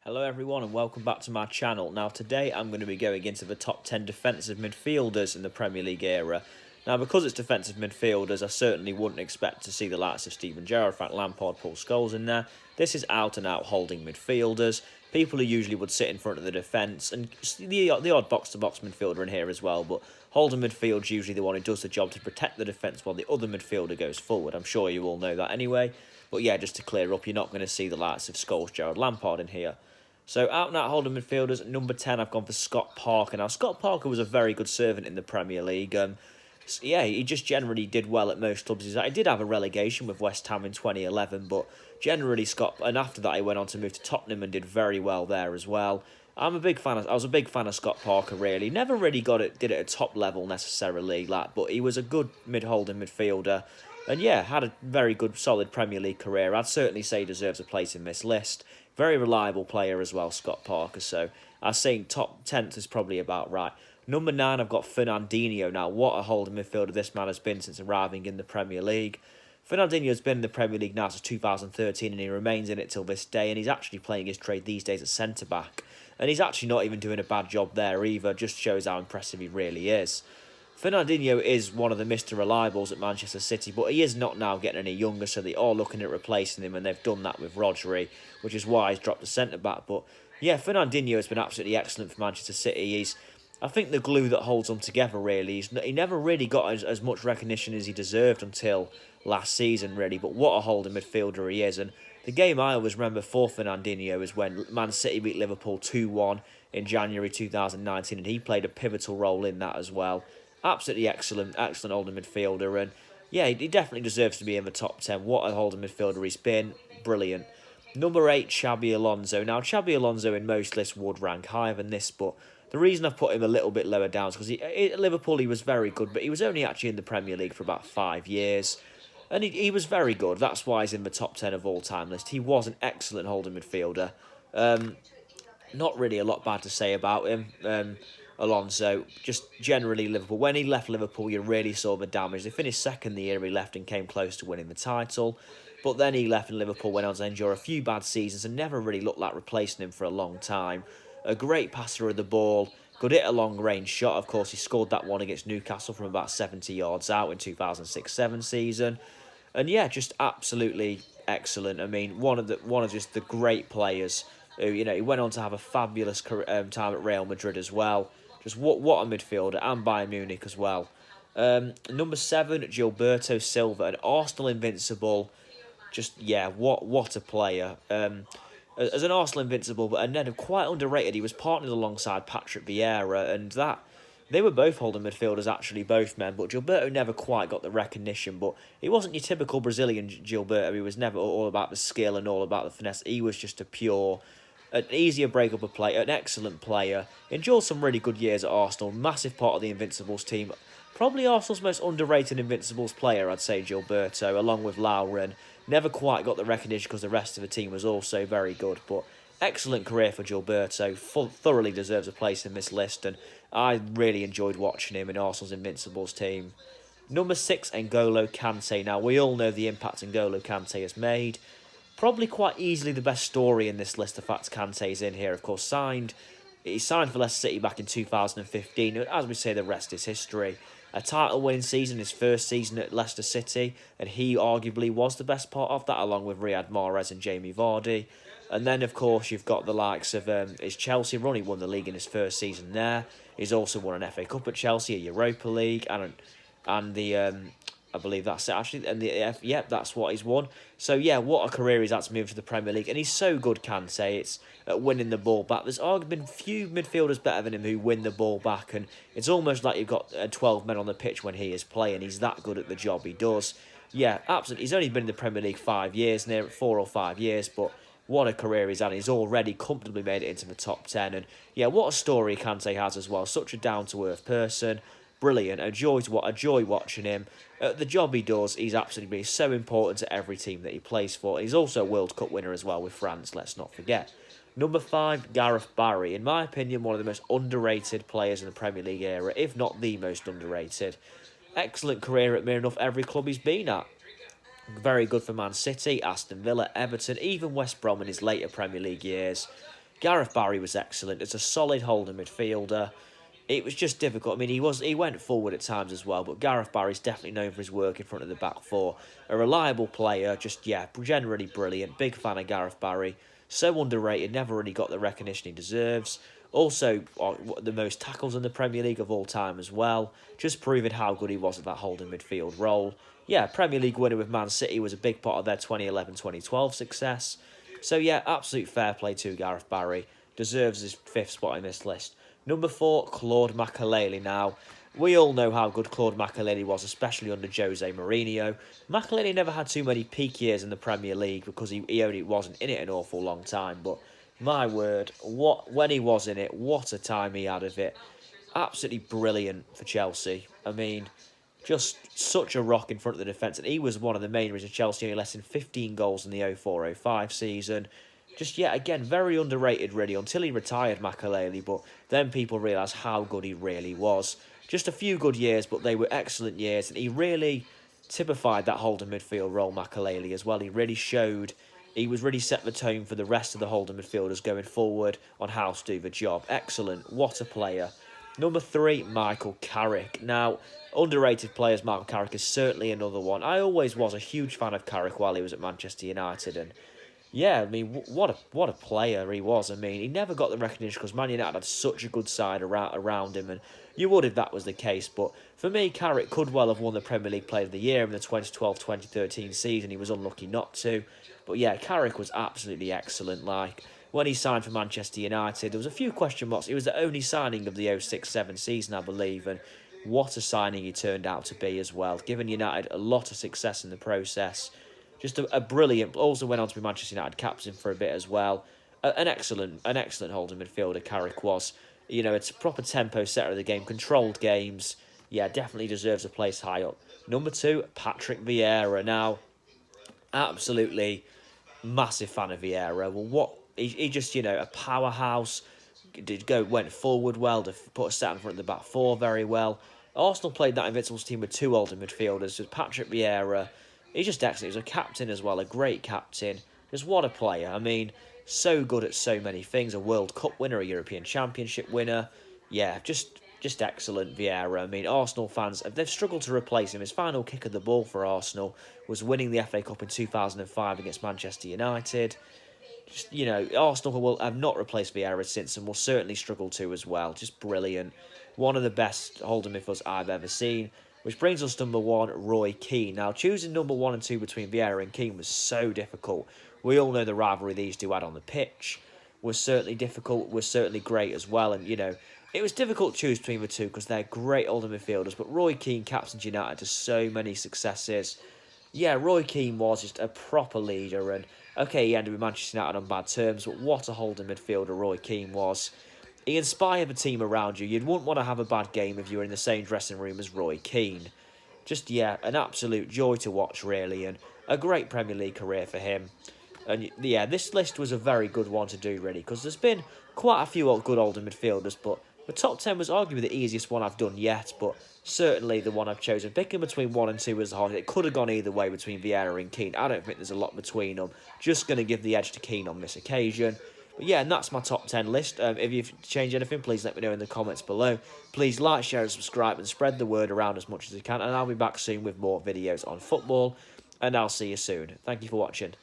Hello everyone and welcome back to my channel. Now today I'm going to be going into the top 10 defensive midfielders in the Premier League era. Now because it's defensive midfielders, I certainly wouldn't expect to see the likes of Steven Gerrard, Frank Lampard, Paul Scholes in there. This is out and out holding midfielders. People who usually would sit in front of the defence, and the odd box-to-box midfielder in here as well, but holding midfield's usually the one who does the job to protect the defence while the other midfielder goes forward. I'm sure you all know that anyway. But yeah, just to clear up, you're not going to see the likes of Scholes, Gerrard, Lampard in here. So out and out holding midfielders, at number 10 I've gone for Scott Parker. Now Scott Parker was a very good servant in the Premier League. Yeah, he just generally did well at most clubs. He did have a relegation with West Ham in 2011, but generally and after that he went on to move to Tottenham and did very well there as well. I was a big fan of Scott Parker really. Never really did it at top level necessarily, but he was a good holding midfielder. And yeah, had a very good, solid Premier League career. I'd certainly say he deserves a place in this list. Very reliable player as well, Scott Parker. So I think top 10th is probably about right. Number 9, I've got Fernandinho. Now, what a holding midfielder this man has been since arriving in the Premier League. Fernandinho has been in the Premier League now since 2013 and he remains in it till this day. And he's actually playing his trade these days at centre-back. And he's actually not even doing a bad job there either. Just shows how impressive he really is. Fernandinho is one of the Mr. Reliables at Manchester City, but he is not now getting any younger, so they are looking at replacing him, and they've done that with Rodri, which is why he's dropped the centre-back. But yeah, Fernandinho has been absolutely excellent for Manchester City. He's, I think, the glue that holds them together, really. He never really got as much recognition as he deserved until last season, really, but what a holding midfielder he is. And the game I always remember for Fernandinho is when Man City beat Liverpool 2-1 in January 2019, and he played a pivotal role in that as well. Absolutely excellent holding midfielder, and yeah, he definitely deserves to be in the top 10. What a holding midfielder he's been. Brilliant. Number 8, Xabi Alonso. Now, Xabi Alonso in most lists would rank higher than this, but the reason I've put him a little bit lower down is because at Liverpool he was very good, but he was only actually in the Premier League for about 5 years. And he was very good. That's why he's in the top 10 of all-time list. He was an excellent holding midfielder. Not really a lot bad to say about him. Alonso, just generally Liverpool. When he left Liverpool, you really saw the damage. They finished second the year he left and came close to winning the title. But then he left and Liverpool went on to endure a few bad seasons and never really looked like replacing him for a long time. A great passer of the ball, could hit a long-range shot. Of course, he scored that one against Newcastle from about 70 yards out in 2006-07 season. And yeah, just absolutely excellent. I mean, one of just the great players who, you know, he went on to have a fabulous time at Real Madrid as well. Just what a midfielder, and Bayern Munich as well. Number 7, Gilberto Silva, an Arsenal invincible. Just, yeah, what a player. As an Arsenal invincible, but and then quite underrated. He was partnered alongside Patrick Vieira, and they were both holding midfielders, actually, both men, but Gilberto never quite got the recognition. But he wasn't your typical Brazilian Gilberto. He was never all about the skill and all about the finesse. He was just an easier break-up of play, an excellent player. Enjoyed some really good years at Arsenal, massive part of the Invincibles team. Probably Arsenal's most underrated Invincibles player, I'd say, Gilberto, along with Lauren. Never quite got the recognition because the rest of the team was also very good, but excellent career for Gilberto. Thoroughly deserves a place in this list, and I really enjoyed watching him in Arsenal's Invincibles team. Number 6, N'Golo Kante. Now, we all know the impact N'Golo Kante has made. Probably quite easily the best story in this list, the fact Kante's in here, of course, he signed for Leicester City back in 2015. As we say, the rest is history. A title-winning season, his first season at Leicester City, and he arguably was the best part of that, along with Riyad Mahrez and Jamie Vardy. And then, of course, you've got the likes of his Chelsea run. He won the league in his first season there. He's also won an FA Cup at Chelsea, a Europa League, and the I believe that's it, actually. And yep, that's what he's won. So, yeah, what a career he's had to move to the Premier League. And he's so good, Kante. It's at winning the ball back. There's been few midfielders better than him who win the ball back. And it's almost like you've got 12 men on the pitch when he is playing. He's that good at the job he does. Yeah, absolutely. He's only been in the Premier League 5 years, 4 or 5 years. But what a career he's had. He's already comfortably made it into the top 10. And, yeah, what a story Kante has as well. Such a down-to-earth person. Brilliant. A joy watching him. The job he does, he's absolutely so important to every team that he plays for. He's also a World Cup winner as well with France, let's not forget. Number 5, Gareth Barry. In my opinion, one of the most underrated players in the Premier League era, if not the most underrated. Excellent career at near enough every club he's been at. Very good for Man City, Aston Villa, Everton, even West Brom in his later Premier League years. Gareth Barry was excellent. It's a solid holding midfielder. It was just difficult. I mean, he went forward at times as well, but Gareth Barry's definitely known for his work in front of the back four. A reliable player, just, yeah, generally brilliant. Big fan of Gareth Barry. So underrated, never really got the recognition he deserves. Also, the most tackles in the Premier League of all time as well. Just proving how good he was at that holding midfield role. Yeah, Premier League winner with Man City was a big part of their 2011-2012 success. So yeah, absolute fair play to Gareth Barry. Deserves his 5th spot in this list. Number 4, Claude Makelele. Now, we all know how good Claude Makelele was, especially under Jose Mourinho. Makelele never had too many peak years in the Premier League because he only wasn't in it an awful long time. But my word, when he was in it, what a time he had of it. Absolutely brilliant for Chelsea. I mean, just such a rock in front of the defence. And he was one of the main reasons Chelsea only less than 15 goals in the 04-05 season. Just, yet again, very underrated, really, until he retired, Makelele. But then people realised how good he really was. Just a few good years, but they were excellent years. And he really typified that holding midfield role, Makelele, as well. He really showed, he was really set the tone for the rest of the holding midfielders going forward on how to do the job. Excellent. What a player. Number 3, Michael Carrick. Now, underrated players, Michael Carrick is certainly another one. I always was a huge fan of Carrick while he was at Manchester United, and yeah, I mean, what a player he was. I mean, he never got the recognition because Man United had such a good side around him, and you would if that was the case. But for me, Carrick could well have won the Premier League Player of the Year in the 2012-2013 season. He was unlucky not to. But yeah, Carrick was absolutely excellent. Like, when he signed for Manchester United, there was a few question marks. It was the only signing of the 06-07 season, I believe, and what a signing he turned out to be as well, giving United a lot of success in the process. Just a brilliant. Also went on to be Manchester United captain for a bit as well. An excellent holding midfielder. Carrick was. You know, it's a proper tempo setter of the game. Controlled games. Yeah, definitely deserves a place high up. Number 2, Patrick Vieira. Now, absolutely massive fan of Vieira. Well, he just, you know, a powerhouse. Went forward well. To put a set in front of the back four very well. Arsenal played that Invincibles team with 2 holding midfielders. Just Patrick Vieira. He's just excellent. He was a captain as well, a great captain. Just what a player. I mean, so good at so many things. A World Cup winner, a European Championship winner. Yeah, just excellent, Vieira. I mean, Arsenal fans, they've struggled to replace him. His final kick of the ball for Arsenal was winning the FA Cup in 2005 against Manchester United. Just, you know, Arsenal will have not replaced Vieira since and will certainly struggle to as well. Just brilliant. One of the best holding midfielders I've ever seen. Which brings us to number 1, Roy Keane. Now, choosing number 1 and 2 between Vieira and Keane was so difficult. We all know the rivalry these two had on the pitch was certainly difficult, was certainly great as well. And, you know, it was difficult to choose between the two because they're great older midfielders. But Roy Keane captained United to so many successes. Yeah, Roy Keane was just a proper leader. And, okay, he ended with Manchester United on bad terms, but what a holding midfielder Roy Keane was. He inspired the team around you. You wouldn't want to have a bad game if you were in the same dressing room as Roy Keane. Just, yeah, an absolute joy to watch, really, and a great Premier League career for him. And, yeah, this list was a very good one to do, really, because there's been quite a few good older midfielders, but the top 10 was arguably the easiest one I've done yet, but certainly the one I've chosen. Picking between 1 and 2 was hard. It could have gone either way between Vieira and Keane. I don't think there's a lot between them. Just going to give the edge to Keane on this occasion. But yeah, and that's my top 10 list. If you've changed anything, please let me know in the comments below. Please like, share and subscribe and spread the word around as much as you can. And I'll be back soon with more videos on football. And I'll see you soon. Thank you for watching.